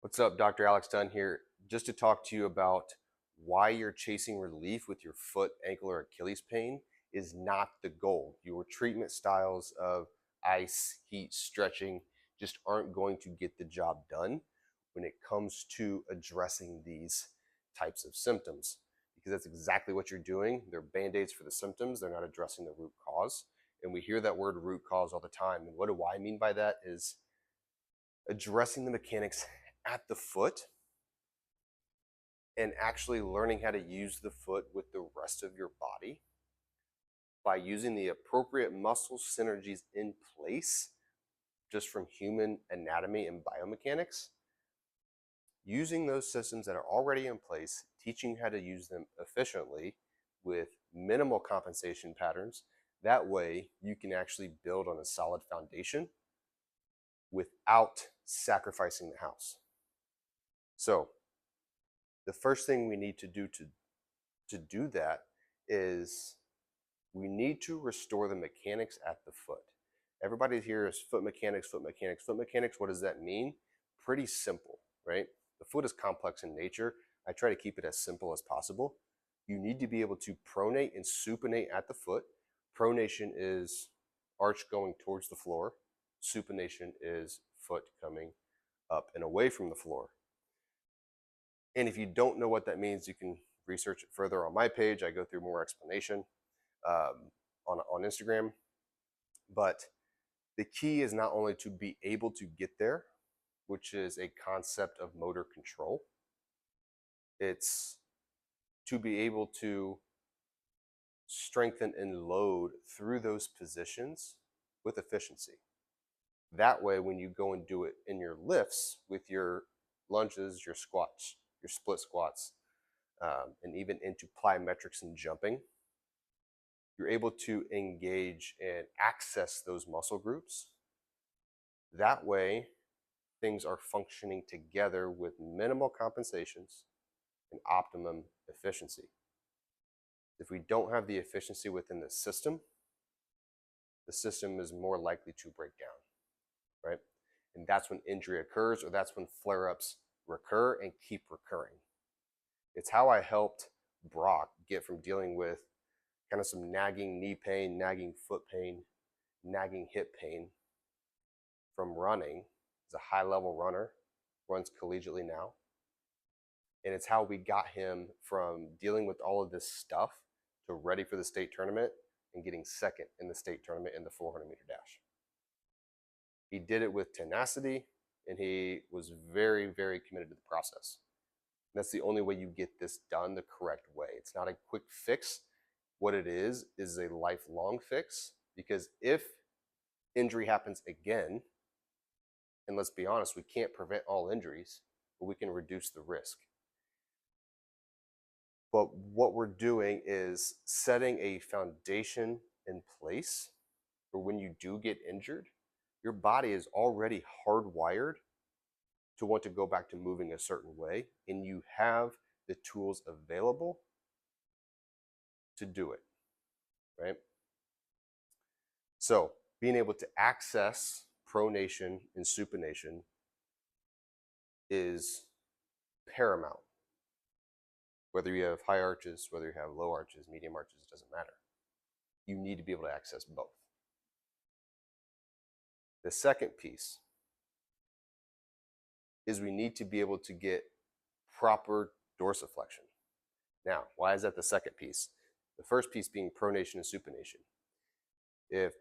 What's up, Dr. Alex Dunn here, just to talk to you about why you're chasing relief with your foot, ankle, or Achilles pain is not the goal. Your treatment styles of ice, heat, stretching just aren't going to get the job done when it comes to addressing these types of symptoms, because that's exactly what you're doing. They're band-aids for the symptoms. They're not addressing the root cause. And we hear that word root cause all the time. And what do I mean by that is addressing the mechanics at the foot and actually learning how to use the foot with the rest of your body by using the appropriate muscle synergies in place just from human anatomy and biomechanics, using those systems that are already in place, teaching how to use them efficiently with minimal compensation patterns. That way you can actually build on a solid foundation without sacrificing the house. So the first thing we need to do that is we need to restore the mechanics at the foot. Everybody here is foot mechanics, foot mechanics, foot mechanics. What does that mean? Pretty simple, right? The foot is complex in nature. I try to keep it as simple as possible. You need to be able to pronate and supinate at the foot. Pronation is arch going towards the floor. Supination is foot coming up and away from the floor. And if you don't know what that means, you can research it further on my page. I go through more explanation on Instagram. But the key is not only to be able to get there, which is a concept of motor control, it's to be able to strengthen and load through those positions with efficiency. That way, when you go and do it in your lifts with your lunges, your squats, your split squats, and even into plyometrics and jumping, you're able to engage and access those muscle groups. That way, things are functioning together with minimal compensations and optimum efficiency. If we don't have the efficiency within the system is more likely to break down, right? And that's when injury occurs, or that's when flare-ups recur and keep recurring. It's how I helped Brock get from dealing with kind of some nagging knee pain, nagging foot pain, nagging hip pain from running. He's a high-level runner, runs collegiately now. And it's how we got him from dealing with all of this stuff to ready for the state tournament and getting second in the state tournament in the 400-meter dash. He did it with tenacity, and he was very, very committed to the process. And that's the only way you get this done the correct way. It's not a quick fix. What it is a lifelong fix, because if injury happens again, and let's be honest, we can't prevent all injuries, but we can reduce the risk. But what we're doing is setting a foundation in place for when you do get injured, your body is already hardwired to want to go back to moving a certain way, and you have the tools available to do it, right? So being able to access pronation and supination is paramount. Whether you have high arches, whether you have low arches, medium arches, it doesn't matter. You need to be able to access both. The second piece is we need to be able to get proper dorsiflexion. Now, why is that the second piece? The first piece being pronation and supination. If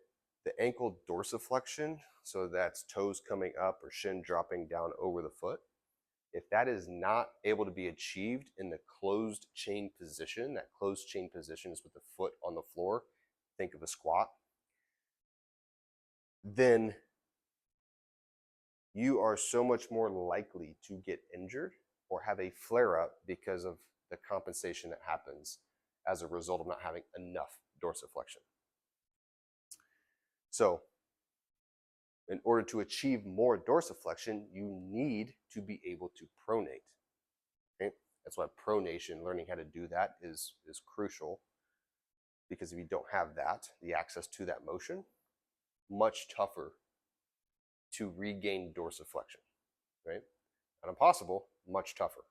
the ankle dorsiflexion, so that's toes coming up or shin dropping down over the foot, if that is not able to be achieved in the closed chain position, that closed chain position is with the foot on the floor, think of a squat, then you are so much more likely to get injured or have a flare-up because of the compensation that happens as a result of not having enough dorsiflexion. So in order to achieve more dorsiflexion, you need to be able to pronate. Okay? That's why pronation, learning how to do that is crucial, because if you don't have that, the access to that motion, much tougher to regain dorsiflexion, right? I Not impossible, much tougher.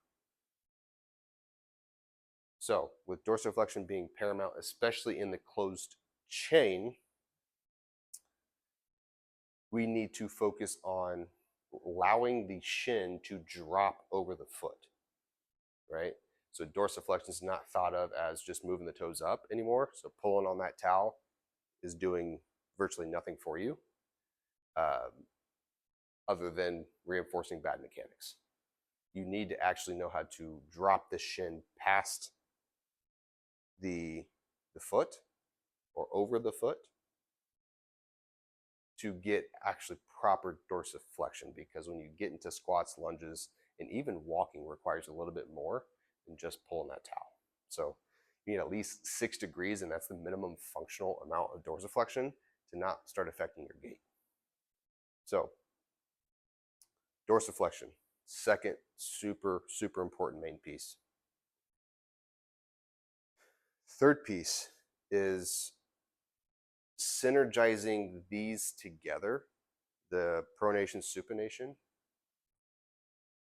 So with dorsiflexion being paramount, especially in the closed chain, we need to focus on allowing the shin to drop over the foot, right? So dorsiflexion is not thought of as just moving the toes up anymore. So pulling on that towel is doing virtually nothing for you, other than reinforcing bad mechanics. You need to actually know how to drop the shin past the foot or over the foot to get actually proper dorsiflexion, because when you get into squats, lunges, and even walking requires a little bit more than just pulling that towel. So you need at least 6 degrees, and that's the minimum functional amount of dorsiflexion to not start affecting your gait. So dorsiflexion, second super, super important main piece. Third piece is synergizing these together, the pronation, supination,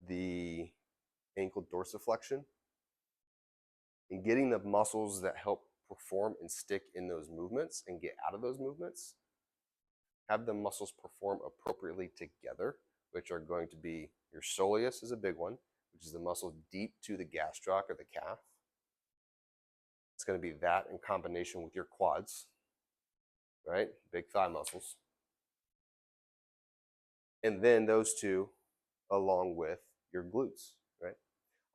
the ankle dorsiflexion, and getting the muscles that help perform and stick in those movements and get out of those movements, have the muscles perform appropriately together, which are going to be your soleus is a big one, which is the muscle deep to the gastroc or the calf. It's going to be that in combination with your quads, right? Big thigh muscles. And then those two along with your glutes, right?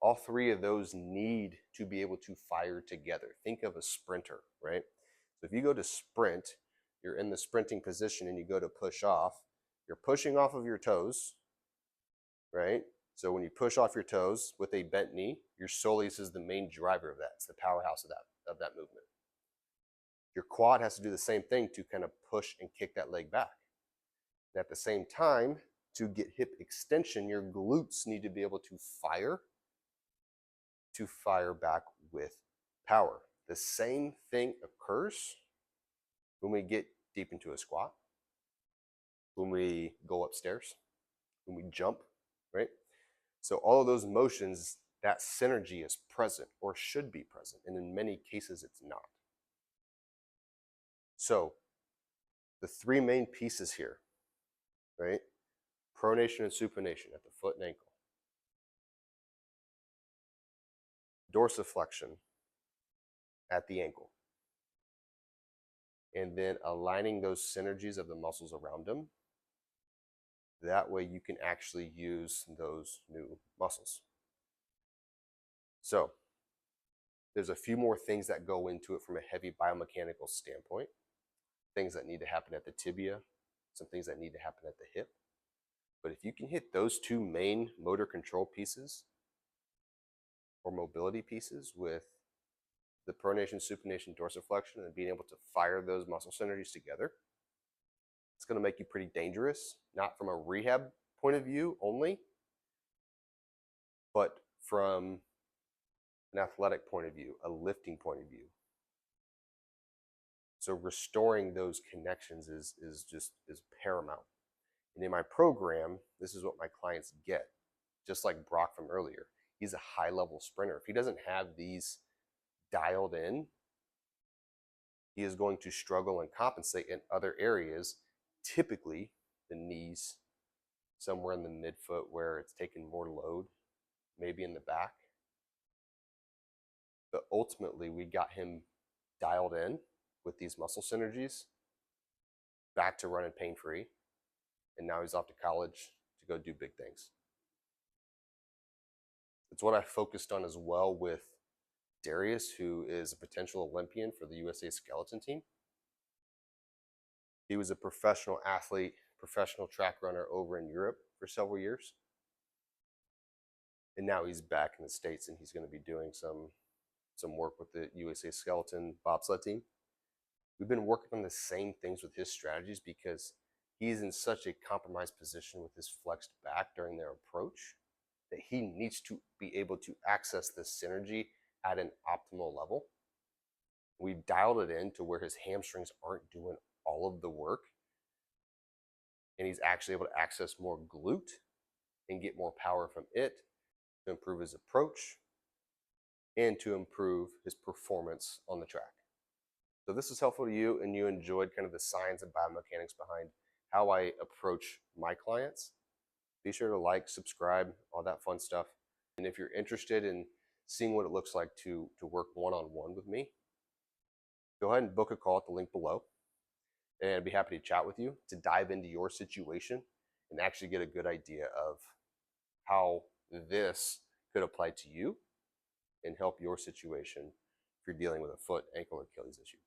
All three of those need to be able to fire together. Think of a sprinter, right? So if you go to sprint, you're in the sprinting position and you go to push off, you're pushing off of your toes, right? So when you push off your toes with a bent knee, your soleus is the main driver of that. It's the powerhouse of that movement. Your quad has to do the same thing to kind of push and kick that leg back. And at the same time, to get hip extension, your glutes need to be able to fire back with power. The same thing occurs when we get deep into a squat, when we go upstairs, when we jump, right? So all of those motions, that synergy is present or should be present, and in many cases it's not. So the three main pieces here, right? Pronation and supination at the foot and ankle. Dorsiflexion at the ankle. And then aligning those synergies of the muscles around them. That way you can actually use those new muscles. So there's a few more things that go into it from a heavy biomechanical standpoint. Things that need to happen at the tibia, some things that need to happen at the hip. But if you can hit those two main motor control pieces or mobility pieces with the pronation, supination, dorsiflexion, and being able to fire those muscle synergies together, it's going to make you pretty dangerous, not from a rehab point of view only, but from an athletic point of view, a lifting point of view. So restoring those connections is paramount. And in my program, this is what my clients get. Just like Brock from earlier, he's a high-level sprinter. If he doesn't have these dialed in, he is going to struggle and compensate in other areas, typically the knees, somewhere in the midfoot where it's taking more load, maybe in the back. But ultimately, we got him dialed in with these muscle synergies, back to running pain-free, and now he's off to college to go do big things. It's what I focused on as well with Darius, who is a potential Olympian for the USA skeleton team. He was a professional athlete, professional track runner over in Europe for several years. And now he's back in the States and he's going to be doing some work with the USA skeleton bobsled team. We've been working on the same things with his strategies because he's in such a compromised position with his flexed back during their approach that he needs to be able to access this synergy at an optimal level. We've dialed it in to where his hamstrings aren't doing all of the work, and he's actually able to access more glute and get more power from it to improve his approach and to improve his performance on the track. So this is helpful to you and you enjoyed kind of the science and biomechanics behind how I approach my clients. Be sure to like, subscribe, all that fun stuff. And if you're interested in seeing what it looks like to work one-on-one with me, go ahead and book a call at the link below. And I'd be happy to chat with you to dive into your situation and actually get a good idea of how this could apply to you and help your situation if you're dealing with a foot, ankle, or Achilles issue.